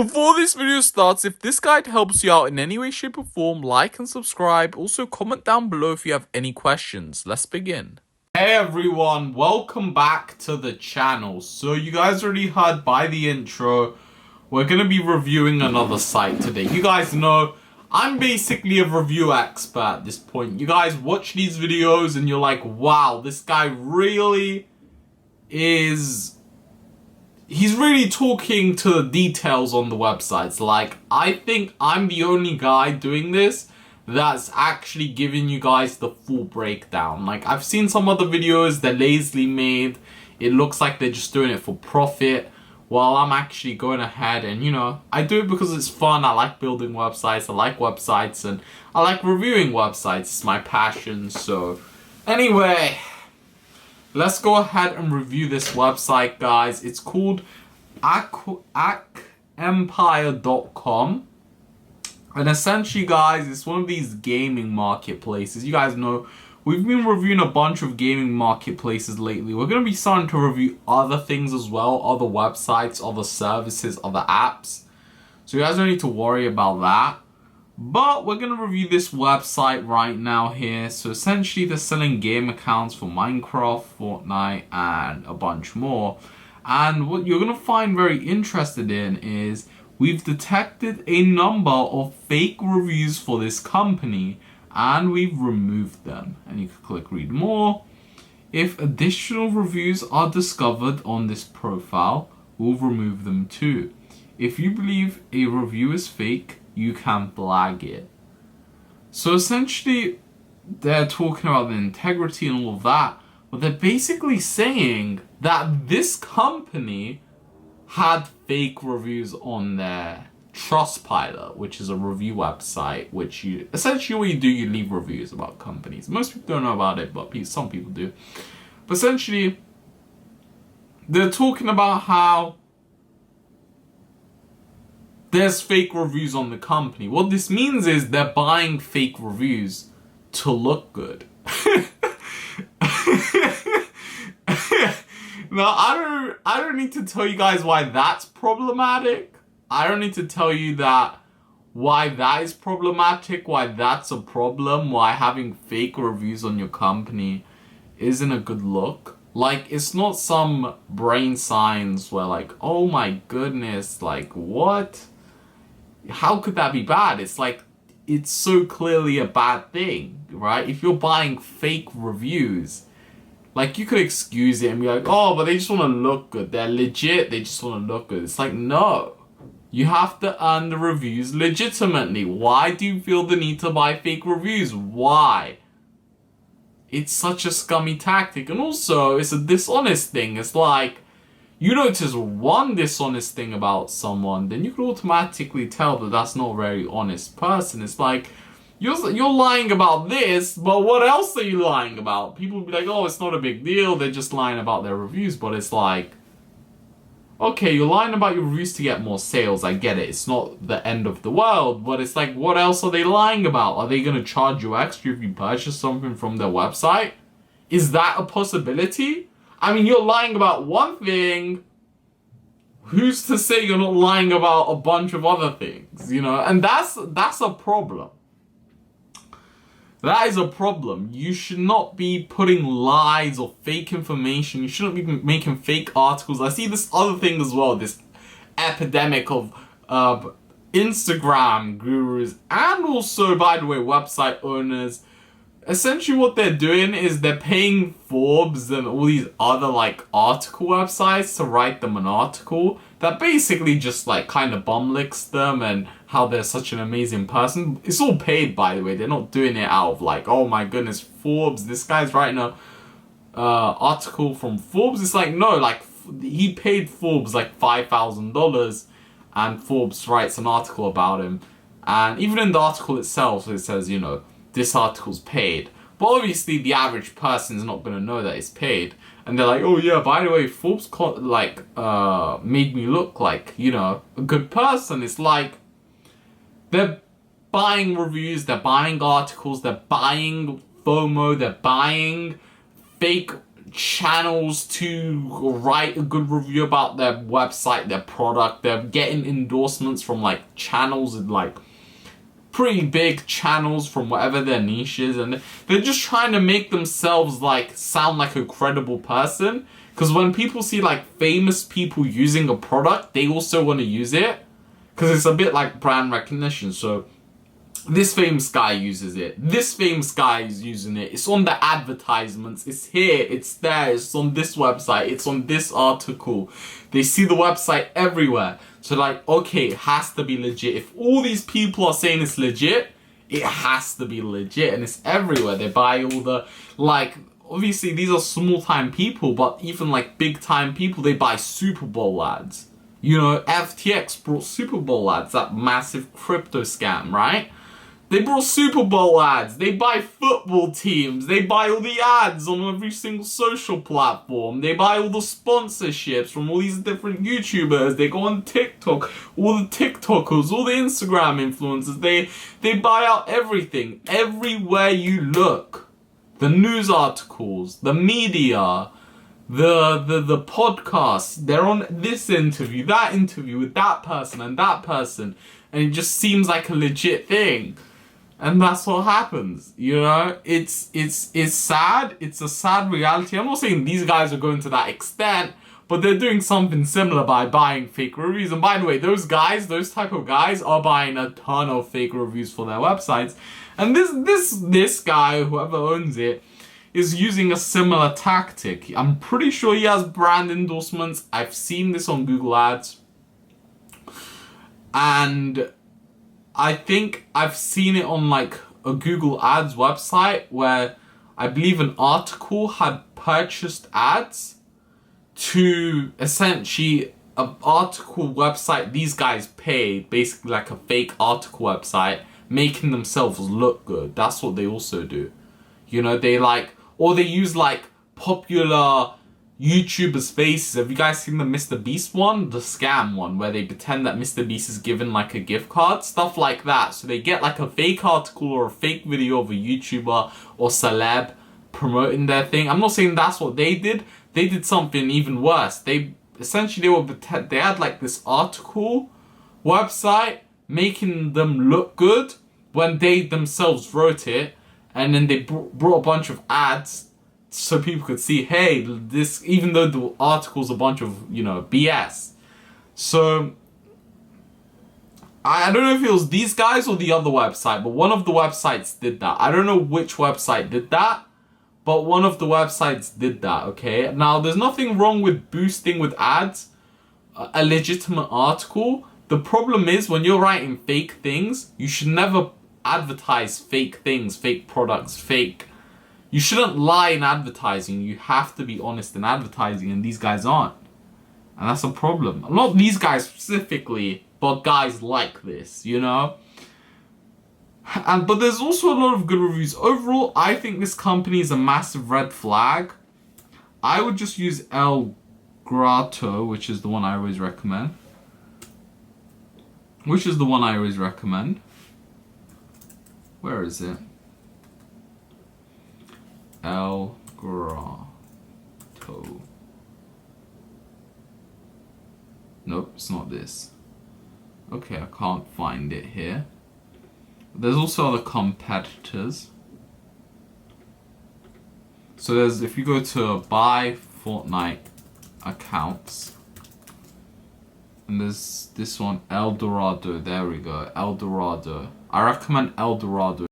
Before this video starts, if this guide helps you out in any way, shape or form, like and subscribe. Also comment down below if you have any questions. Let's begin. Hey everyone, welcome back to the channel. So you guys already heard by the intro, we're going to be reviewing another site today. You guys know I'm basically a review expert at this point. You guys watch these videos and you're like, wow, this guy really is... he's really talking to the details on the websites. Like, I think I'm the only guy doing this that's actually giving you guys the full breakdown. Like, I've seen some other videos, they're lazily made. It looks like they're just doing it for profit. While I'm actually going ahead and, you know, I do it because it's fun. I like building websites, I like websites, and I like reviewing websites. It's my passion. So, anyway, let's go ahead and review this website, guys. It's called accempire.com. And essentially, guys, it's one of these gaming marketplaces. You guys know we've been reviewing a bunch of gaming marketplaces lately. We're going to be starting to review other things as well, other websites, other services, other apps. So you guys don't need to worry about that. But we're going to review this website right now here. So essentially they're selling game accounts for Minecraft, Fortnite, and a bunch more. And what you're going to find very interested in is we've detected a number of fake reviews for this company and we've removed them. And you can click read more. If additional reviews are discovered on this profile, we'll remove them too. If you believe a review is fake, you can flag it. So essentially, they're talking about the integrity and all of that, but they're basically saying that this company had fake reviews on their Trustpilot, which is a review website, which you essentially what you do, you leave reviews about companies. Most people don't know about it, but some people do. But essentially, they're talking about how there's fake reviews on the company. What this means is they're buying fake reviews to look good. Now, I don't need to tell you guys why that's problematic. I don't need to tell you why that is problematic, why that's a problem, why having fake reviews on your company isn't a good look. Like, it's not some brain science where like, oh my goodness, like what? How could that be bad? It's like, it's so clearly a bad thing, right? If you're buying fake reviews, like you could excuse it and be like, oh, but they just want to look good. They're legit, they just want to look good. It's like, no. You have to earn the reviews legitimately. Why do you feel the need to buy fake reviews? Why? It's such a scummy tactic. And also, it's a dishonest thing. It's like, you notice one dishonest thing about someone, then you could automatically tell that that's not a very honest person. It's like, you're lying about this, but what else are you lying about? People will be like, oh, it's not a big deal, they're just lying about their reviews. But it's like, okay, you're lying about your reviews to get more sales, I get it. It's not the end of the world, but it's like, what else are they lying about? Are they going to charge you extra if you purchase something from their website? Is that a possibility? I mean, you're lying about one thing. Who's to say you're not lying about a bunch of other things, you know? And that's a problem. That is a problem. You should not be putting lies or fake information. You shouldn't be making fake articles. I see this other thing as well, this epidemic of Instagram gurus and also, by the way, website owners. Essentially what they're doing is they're paying Forbes and all these other like article websites to write them an article that basically just like kind of bum licks them and how they're such an amazing person. It's all paid, by the way. They're not doing it out of like, oh my goodness, Forbes, this guy's writing a article from Forbes. It's like, no, like he paid Forbes like $5,000 and Forbes writes an article about him. And even in the article itself, it says, you know, this article's paid. But obviously the average person's not going to know that it's paid. And they're like, oh yeah, by the way, Forbes made me look like, you know, a good person. It's like, they're buying reviews, they're buying articles, they're buying FOMO, they're buying fake channels to write a good review about their website, their product. They're getting endorsements from like channels and like pretty big channels from whatever their niche is, and they're just trying to make themselves like sound like a credible person. Because when people see like famous people using a product, they also want to use it, because it's a bit like brand recognition. So this famous guy uses it, this famous guy is using it, it's on the advertisements, it's here, it's there, it's on this website, it's on this article. They see the website everywhere. So like, okay, it has to be legit. If all these people are saying it's legit, it has to be legit, and it's everywhere. They buy all the, like, obviously these are small time people, but even like big time people, they buy Super Bowl ads. You know, FTX brought Super Bowl ads, that massive crypto scam, right? They brought Super Bowl ads. They buy football teams. They buy all the ads on every single social platform. They buy all the sponsorships from all these different YouTubers. They go on TikTok, all the TikTokers, all the Instagram influencers. They buy out everything. Everywhere you look. The news articles, the media, the podcasts. They're on this interview, that interview with that person and that person. And it just seems like a legit thing. And that's what happens, you know? It's sad. It's a sad reality. I'm not saying these guys are going to that extent, but they're doing something similar by buying fake reviews. And by the way, those guys, those type of guys, are buying a ton of fake reviews for their websites. And this guy, whoever owns it, is using a similar tactic. I'm pretty sure he has brand endorsements. I've seen this on Google Ads. And I think I've seen it on like a Google Ads website where I believe an article had purchased ads to essentially an article website these guys paid, basically like a fake article website, making themselves look good. That's what they also do. You know, they like, or they use like popular YouTubers' faces. Have you guys seen the Mr. Beast one? The scam one, where they pretend that Mr. Beast is given like a gift card? Stuff like that. So they get like a fake article or a fake video of a YouTuber or celeb promoting their thing. I'm not saying that's what they did. They did something even worse. They had like this article website making them look good when they themselves wrote it, and then they brought a bunch of ads so people could see, hey, this, even though the article's a bunch of, you know, BS. So I don't know if it was these guys or the other website, but one of the websites did that. I don't know which website did that, but one of the websites did that, okay? Now, there's nothing wrong with boosting with ads a legitimate article. The problem is when you're writing fake things, you should never advertise fake things, fake products, fake. You shouldn't lie in advertising. You have to be honest in advertising, and these guys aren't. And that's a problem. Not these guys specifically, but guys like this, you know? But there's also a lot of good reviews. Overall, I think this company is a massive red flag. I would just use El Grotto, which is the one I always recommend. Where is it? El Grotto. Nope, it's not this. Okay, I can't find it here. There's also other competitors. So there's, if you go to buy Fortnite accounts, and there's this one, El Dorado. There we go, El Dorado. I recommend El Dorado.